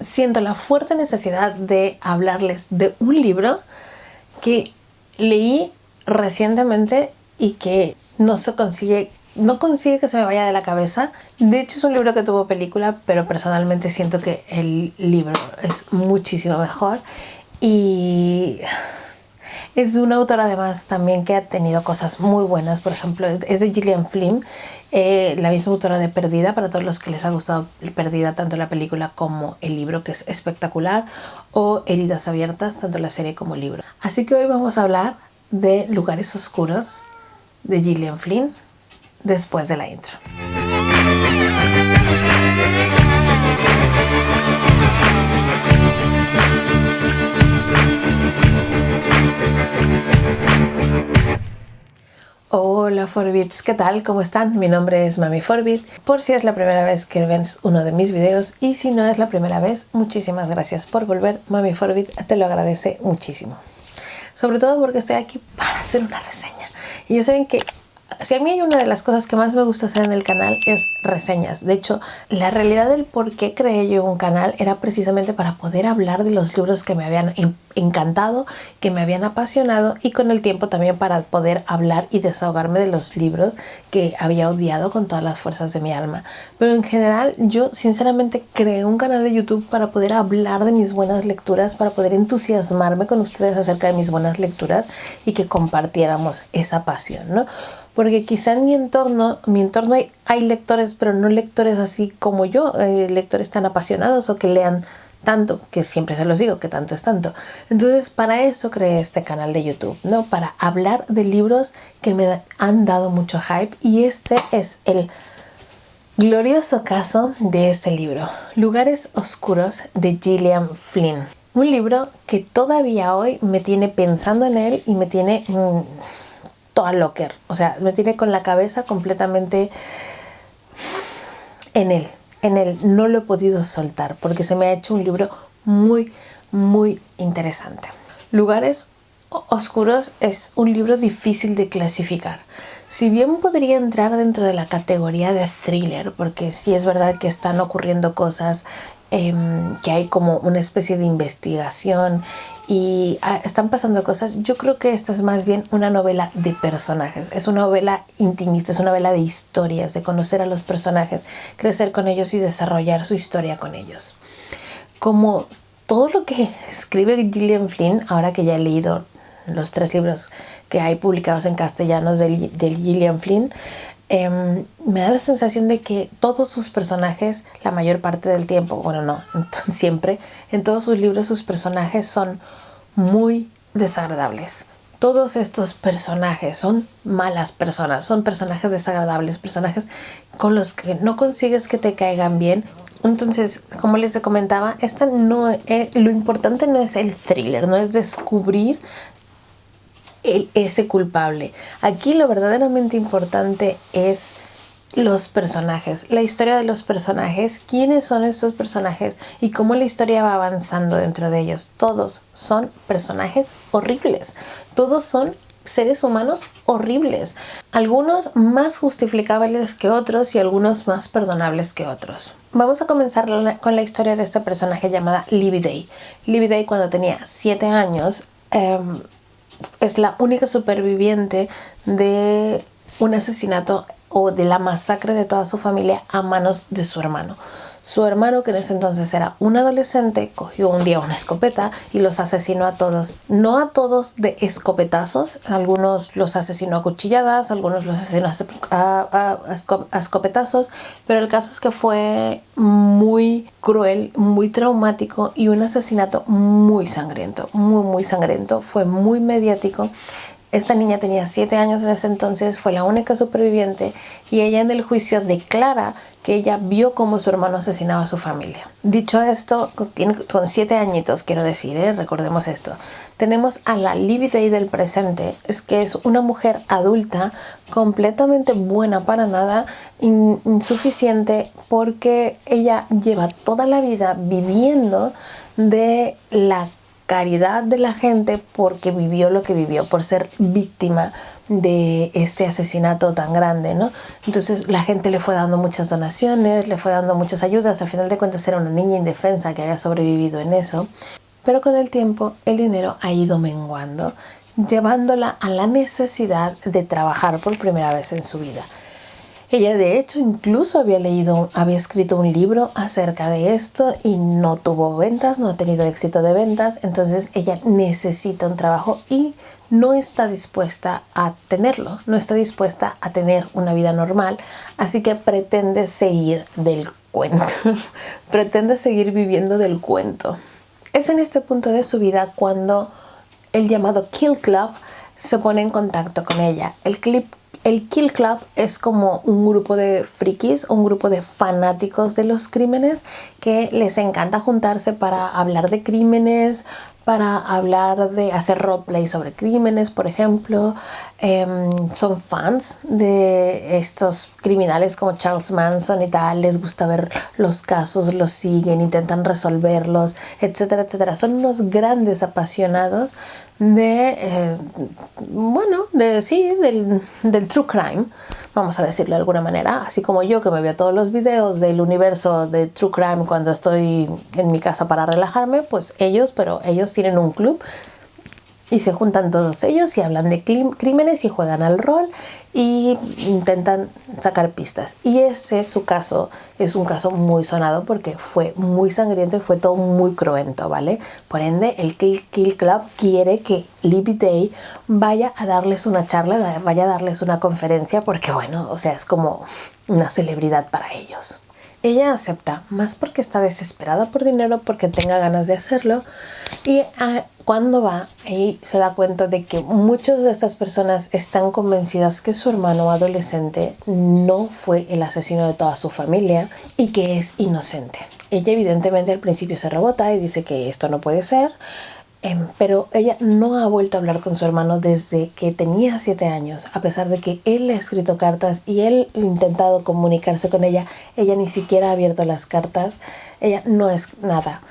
siento la fuerte necesidad de hablarles de un libro que leí recientemente y que no consigue que se me vaya de la cabeza. De hecho, es un libro que tuvo película, pero personalmente siento que el libro es muchísimo mejor. Y es una autora además también que ha tenido cosas muy buenas. Por ejemplo, es de Gillian Flynn, la misma autora de Perdida, para todos los que les ha gustado Perdida, tanto la película como el libro, que es espectacular, o Heridas Abiertas, tanto la serie como el libro. Así que hoy vamos a hablar de Lugares Oscuros de Gillian Flynn después de la intro. Hola Forbits, ¿qué tal? ¿Cómo están? Mi nombre es Mami Forbit. Por si es la primera vez que ves uno de mis videos y si no es la primera vez, muchísimas gracias por volver. Mami Forbit te lo agradece muchísimo. Sobre todo porque estoy aquí para hacer una reseña. Y ya saben que si a mí hay una de las cosas que más me gusta hacer en el canal es reseñas. De hecho, la realidad del por qué creé yo un canal era precisamente para poder hablar de los libros que me habían encantado, que me habían apasionado, y con el tiempo también para poder hablar y desahogarme de los libros que había odiado con todas las fuerzas de mi alma. Pero en general yo sinceramente creé un canal de YouTube para poder hablar de mis buenas lecturas, para poder entusiasmarme con ustedes acerca de mis buenas lecturas y que compartiéramos esa pasión, ¿no? Porque quizá en mi entorno hay lectores, pero no lectores así como yo, lectores tan apasionados o que lean tanto, que siempre se los digo, que tanto es tanto. Entonces, para eso creé este canal de YouTube, ¿no? Para hablar de libros que me han dado mucho hype, y este es el glorioso caso de este libro, Lugares Oscuros de Gillian Flynn. Un libro que todavía hoy me tiene pensando en él y me tiene toda locker, o sea, me tiene con la cabeza completamente en él, no lo he podido soltar porque se me ha hecho un libro muy, muy interesante. Lugares Oscuros es un libro difícil de clasificar. Si bien podría entrar dentro de la categoría de thriller, porque sí es verdad que están ocurriendo cosas, que hay como una especie de investigación y están pasando cosas. Yo creo que esta es más bien una novela de personajes, es una novela intimista, es una novela de historias, de conocer a los personajes, crecer con ellos y desarrollar su historia con ellos. Como todo lo que escribe Gillian Flynn, ahora que ya he leído los 3 libros que hay publicados en castellanos de Gillian Flynn, me da la sensación de que todos sus personajes, la mayor parte del tiempo, bueno, no, siempre, en todos sus libros sus personajes son muy desagradables. Todos estos personajes son malas personas, son personajes desagradables, personajes con los que no consigues que te caigan bien. Entonces, como les comentaba, lo importante no es el thriller, no es descubrir ese culpable. Aquí lo verdaderamente importante es los personajes, la historia de los personajes, quiénes son estos personajes y cómo la historia va avanzando dentro de ellos. Todos son personajes horribles, todos son seres humanos horribles, algunos más justificables que otros y algunos más perdonables que otros. Vamos a comenzar con la historia de este personaje llamada Libby Day. Libby Day, cuando tenía 7 años, es la única superviviente de un asesinato o de la masacre de toda su familia a manos de su hermano. Su hermano, que en ese entonces era un adolescente, cogió un día una escopeta y los asesinó a todos. No a todos de escopetazos, algunos los asesinó a cuchilladas, algunos los asesinó a escopetazos, pero el caso es que fue muy cruel, muy traumático y un asesinato muy sangriento, muy sangriento. Fue muy mediático. Esta niña tenía 7 años en ese entonces, fue la única superviviente, y ella en el juicio declara que ella vio cómo su hermano asesinaba a su familia. Dicho esto, con 7 añitos, quiero decir, recordemos esto. Tenemos a la Libby Day del presente, que es una mujer adulta, completamente buena para nada, insuficiente, porque ella lleva toda la vida viviendo de la caridad de la gente porque vivió lo que vivió, por ser víctima de este asesinato tan grande, ¿no? Entonces la gente le fue dando muchas donaciones, le fue dando muchas ayudas. Al final de cuentas era una niña indefensa que había sobrevivido en eso. Pero con el tiempo el dinero ha ido menguando, llevándola a la necesidad de trabajar por primera vez en su vida. Ella de hecho incluso había escrito un libro acerca de esto y no tuvo ventas, no ha tenido éxito de ventas. Entonces ella necesita un trabajo y no está dispuesta a tenerlo, no está dispuesta a tener una vida normal, así que pretende seguir del cuento, pretende seguir viviendo del cuento. Es en este punto de su vida cuando el llamado Kill Club se pone en contacto con ella. El Kill Club es como un grupo de frikis, un grupo de fanáticos de los crímenes que les encanta juntarse para hablar de crímenes, para hablar de hacer roleplay sobre crímenes, por ejemplo. Son fans de estos criminales como Charles Manson y tal, les gusta ver los casos, los siguen, intentan resolverlos, etcétera, etcétera. Son unos grandes apasionados del true crime, vamos a decirlo de alguna manera, así como yo que me veo todos los videos del universo de true crime cuando estoy en mi casa para relajarme, pues ellos tienen un club y se juntan todos ellos y hablan de crímenes y juegan al rol y intentan sacar pistas. Y su caso es un caso muy sonado porque fue muy sangriento y fue todo muy cruento, ¿vale? Por ende, el Kill Club quiere que Libby Day vaya a darles una charla, vaya a darles una conferencia porque, bueno, o sea, es como una celebridad para ellos. Ella acepta, más porque está desesperada por dinero, porque tenga ganas de hacerlo. Y cuando va, ahí se da cuenta de que muchas de estas personas están convencidas que su hermano adolescente no fue el asesino de toda su familia y que es inocente. Ella evidentemente al principio se rebota y dice que esto no puede ser. Pero ella no ha vuelto a hablar con su hermano desde que tenía 7 años, a pesar de que él le ha escrito cartas y él ha intentado comunicarse con ella. Ella ni siquiera ha abierto las cartas, ella no es nada.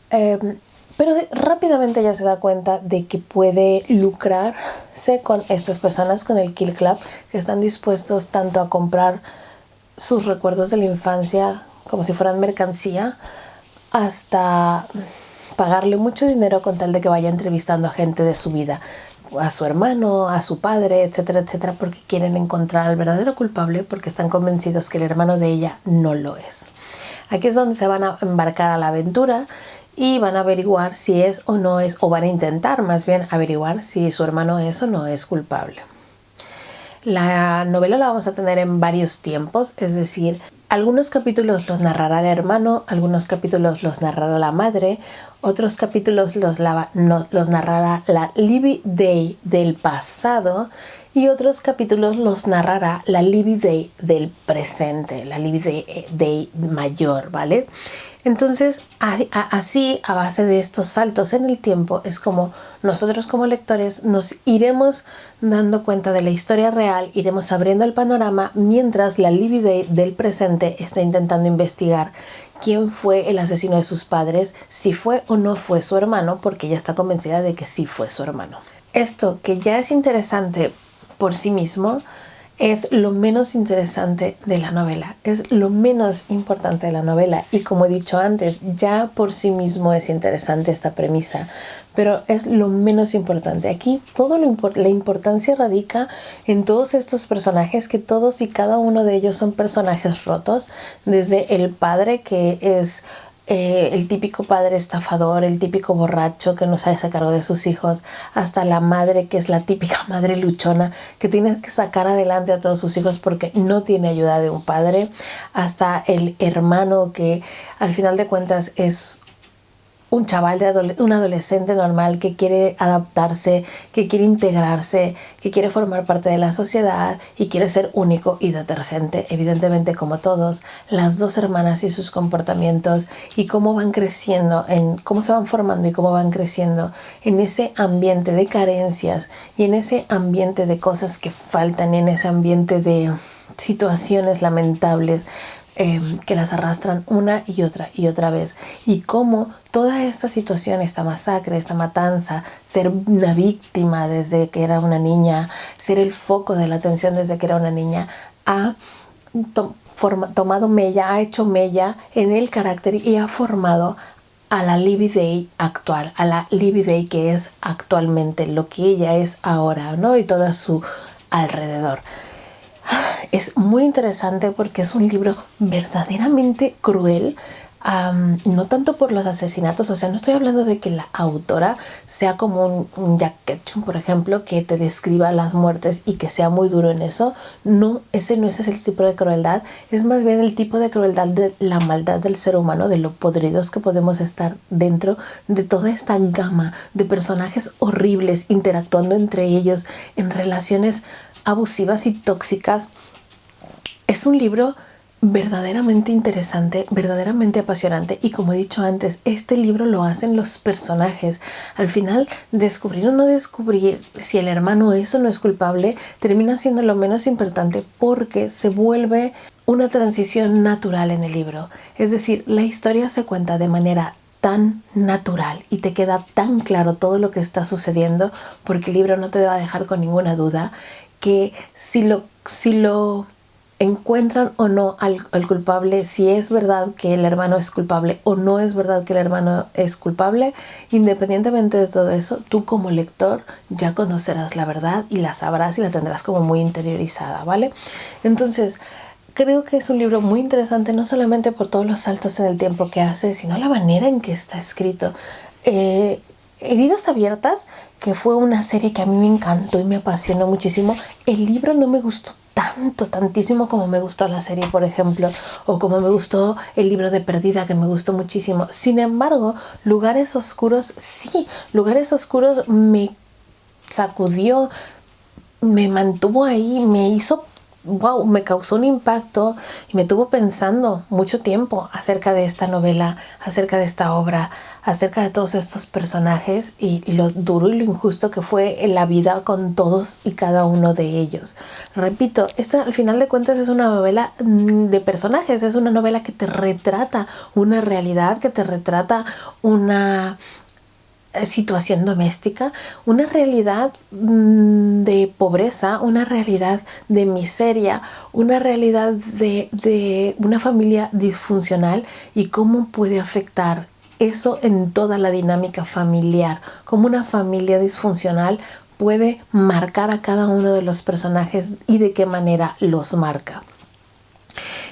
Pero rápidamente ella se da cuenta de que puede lucrarse con estas personas, con el Kill Club, que están dispuestos tanto a comprar sus recuerdos de la infancia como si fueran mercancía, hasta pagarle mucho dinero con tal de que vaya entrevistando a gente de su vida, a su hermano, a su padre, etcétera, etcétera, porque quieren encontrar al verdadero culpable, porque están convencidos que el hermano de ella no lo es. Aquí es donde se van a embarcar a la aventura y van a averiguar si es o no es, o van a intentar más bien averiguar si su hermano es o no es culpable. La novela la vamos a tener en varios tiempos, es decir, algunos capítulos los narrará el hermano, algunos capítulos los narrará la madre, otros capítulos los narrará la Libby Day del pasado y otros capítulos los narrará la Libby Day del presente, la Libby Day mayor, ¿vale? Entonces, así, a base de estos saltos en el tiempo, es como nosotros como lectores nos iremos dando cuenta de la historia real, iremos abriendo el panorama, mientras la Libby Day del presente está intentando investigar quién fue el asesino de sus padres, si fue o no fue su hermano, porque ella está convencida de que sí fue su hermano. Esto, que ya es interesante por sí mismo, es lo menos interesante de la novela, es lo menos importante de la novela. Y como he dicho antes, ya por sí mismo es interesante esta premisa, pero es lo menos importante. Aquí la importancia radica en todos estos personajes, que todos y cada uno de ellos son personajes rotos, desde el padre, que es el típico padre estafador, el típico borracho que no sabe hacer cargo de sus hijos, hasta la madre, que es la típica madre luchona que tiene que sacar adelante a todos sus hijos porque no tiene ayuda de un padre, hasta el hermano, que al final de cuentas es un chaval, un adolescente normal que quiere adaptarse, que quiere integrarse, que quiere formar parte de la sociedad y quiere ser único y detergente, evidentemente como todos. Las dos hermanas y sus comportamientos y cómo van creciendo, cómo se van formando y cómo van creciendo en ese ambiente de carencias y en ese ambiente de cosas que faltan y en ese ambiente de situaciones lamentables, que las arrastran una y otra vez, y cómo toda esta situación, esta masacre, esta matanza, ser una víctima desde que era una niña, ser el foco de la atención desde que era una niña, ha tomado mella, ha hecho mella en el carácter y ha formado a la Libby Day actual, a la Libby Day que es actualmente, lo que ella es ahora, ¿no? Y todo a su alrededor. Es muy interesante porque es un libro verdaderamente cruel, no tanto por los asesinatos, o sea, no estoy hablando de que la autora sea como un Jack Ketchum, por ejemplo, que te describa las muertes y que sea muy duro en eso. No, ese no es el tipo de crueldad, es más bien el tipo de crueldad de la maldad del ser humano, de lo podridos que podemos estar dentro de toda esta gama de personajes horribles interactuando entre ellos en relaciones abusivas y tóxicas. Es un libro verdaderamente interesante, verdaderamente apasionante, y como he dicho antes, este libro lo hacen los personajes. Al final, descubrir o no descubrir si el hermano es o no es culpable termina siendo lo menos importante, porque se vuelve una transición natural en el libro. Es decir, la historia se cuenta de manera tan natural y te queda tan claro todo lo que está sucediendo, porque el libro no te va a dejar con ninguna duda, que si lo encuentran o no al culpable, si es verdad que el hermano es culpable o no es verdad que el hermano es culpable, independientemente de todo eso, tú como lector ya conocerás la verdad y la sabrás y la tendrás como muy interiorizada, ¿vale? Entonces, creo que es un libro muy interesante, no solamente por todos los saltos en el tiempo que hace, sino la manera en que está escrito. Heridas Abiertas, que fue una serie que a mí me encantó y me apasionó muchísimo, el libro no me gustó tantísimo como me gustó la serie, por ejemplo, o como me gustó el libro de Perdida, que me gustó muchísimo. Sin embargo, Lugares Oscuros, sí, Lugares Oscuros me sacudió, me mantuvo ahí, me hizo, wow, me causó un impacto y me tuvo pensando mucho tiempo acerca de esta novela, acerca de esta obra, acerca de todos estos personajes y lo duro y lo injusto que fue en la vida con todos y cada uno de ellos. Repito, esta al final de cuentas es una novela de personajes, es una novela que te retrata una realidad, que te retrata una situación doméstica, una realidad de pobreza, una realidad de miseria, una realidad de una familia disfuncional, y cómo puede afectar eso en toda la dinámica familiar, cómo una familia disfuncional puede marcar a cada uno de los personajes y de qué manera los marca.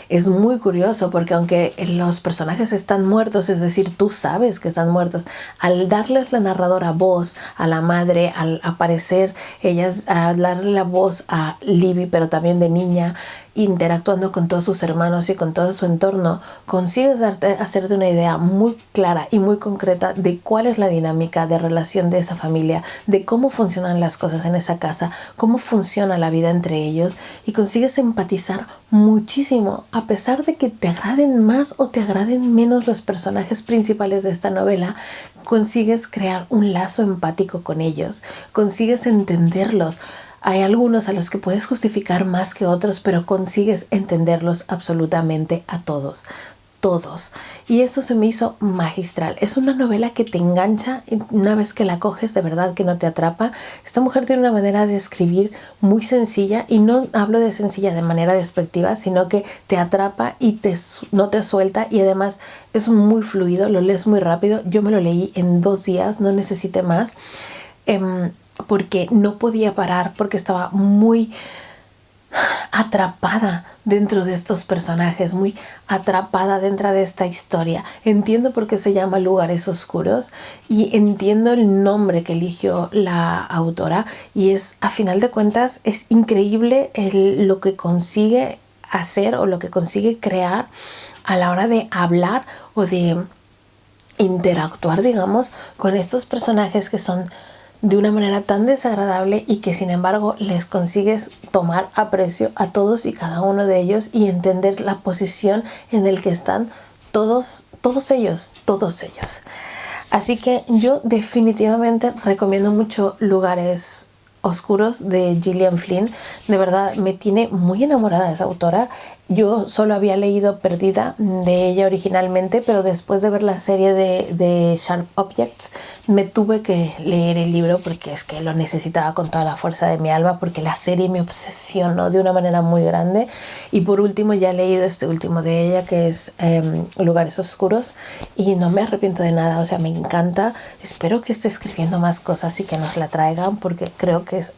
Es muy curioso porque aunque los personajes están muertos, es decir, tú sabes que están muertos, al darles la narradora voz a la madre, al aparecer ellas, al darle la voz a Libby, pero también de niña, interactuando con todos sus hermanos y con todo su entorno, consigues hacerte una idea muy clara y muy concreta de cuál es la dinámica de relación de esa familia, de cómo funcionan las cosas en esa casa, cómo funciona la vida entre ellos, y consigues empatizar muchísimo, a pesar de que te agraden más o te agraden menos los personajes principales de esta novela. Consigues crear un lazo empático con ellos, consigues entenderlos. Hay algunos a los que puedes justificar más que otros, pero consigues entenderlos absolutamente a todos. Todos. Y eso se me hizo magistral. Es una novela que te engancha y una vez que la coges, de verdad que no te atrapa. Esta mujer tiene una manera de escribir muy sencilla, y no hablo de sencilla de manera despectiva, sino que te atrapa y no te suelta, y además es muy fluido, lo lees muy rápido. Yo me lo leí en 2 días, no necesité más, porque no podía parar, porque estaba muy atrapada dentro de estos personajes, muy atrapada dentro de esta historia. Entiendo por qué se llama Lugares Oscuros y entiendo el nombre que eligió la autora, y es, a final de cuentas, es increíble lo que consigue hacer o lo que consigue crear a la hora de hablar o de interactuar, digamos, con estos personajes que son de una manera tan desagradable, y que sin embargo les consigues tomar aprecio a todos y cada uno de ellos y entender la posición en el que están todos ellos. Así que yo definitivamente recomiendo mucho Lugares Oscuros de Gillian Flynn. De verdad me tiene muy enamorada de esa autora, Yo solo había leído Perdida de ella originalmente, pero después de ver la serie de Sharp Objects me tuve que leer el libro porque es que lo necesitaba con toda la fuerza de mi alma, porque la serie me obsesionó de una manera muy grande. Y por último ya he leído este último de ella, que es Lugares Oscuros, y no me arrepiento de nada, o sea, me encanta. Espero que esté escribiendo más cosas y que nos la traigan, porque creo que es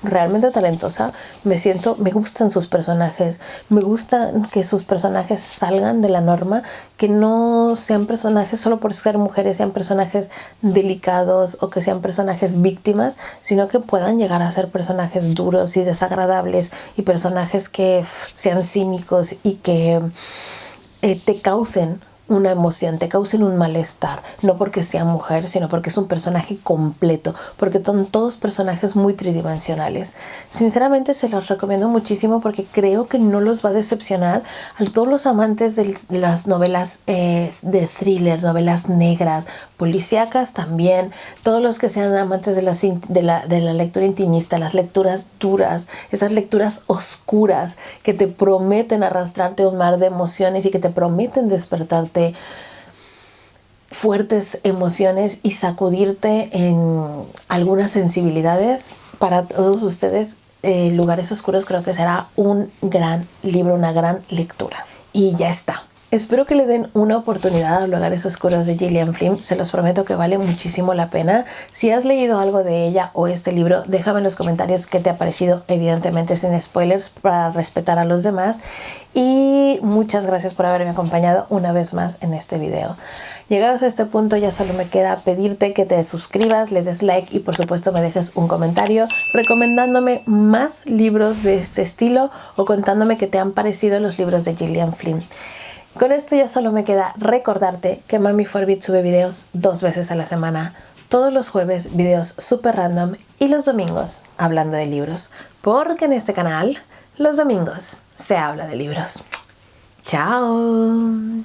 realmente talentosa. Me gustan sus personajes, me gusta que sus personajes salgan de la norma, que no sean personajes solo por ser mujeres, sean personajes delicados o que sean personajes víctimas, sino que puedan llegar a ser personajes duros y desagradables y personajes que sean cínicos y que te causen una emoción, te causen un malestar, no porque sea mujer, sino porque es un personaje completo, porque son todos personajes muy tridimensionales. Sinceramente se los recomiendo muchísimo porque creo que no los va a decepcionar a todos los amantes de las novelas de thriller, novelas negras, policíacas también, todos los que sean amantes de la lectura intimista, las lecturas duras, esas lecturas oscuras que te prometen arrastrarte a un mar de emociones y que te prometen despertarte fuertes emociones y sacudirte en algunas sensibilidades. Para todos ustedes, Lugares Oscuros creo que será un gran libro, una gran lectura. Y ya está. Espero que le den una oportunidad a Lugares Oscuros de Gillian Flynn. Se los prometo que vale muchísimo la pena. Si has leído algo de ella o este libro, déjame en los comentarios qué te ha parecido, evidentemente sin spoilers, para respetar a los demás. Y muchas gracias por haberme acompañado una vez más en este video. Llegados a este punto, ya solo me queda pedirte que te suscribas, le des like y por supuesto me dejes un comentario recomendándome más libros de este estilo o contándome qué te han parecido los libros de Gillian Flynn. Con esto ya solo me queda recordarte que Mami Forbid sube videos 2 veces a la semana. Todos los jueves videos super random y los domingos hablando de libros. Porque en este canal los domingos se habla de libros. ¡Chao!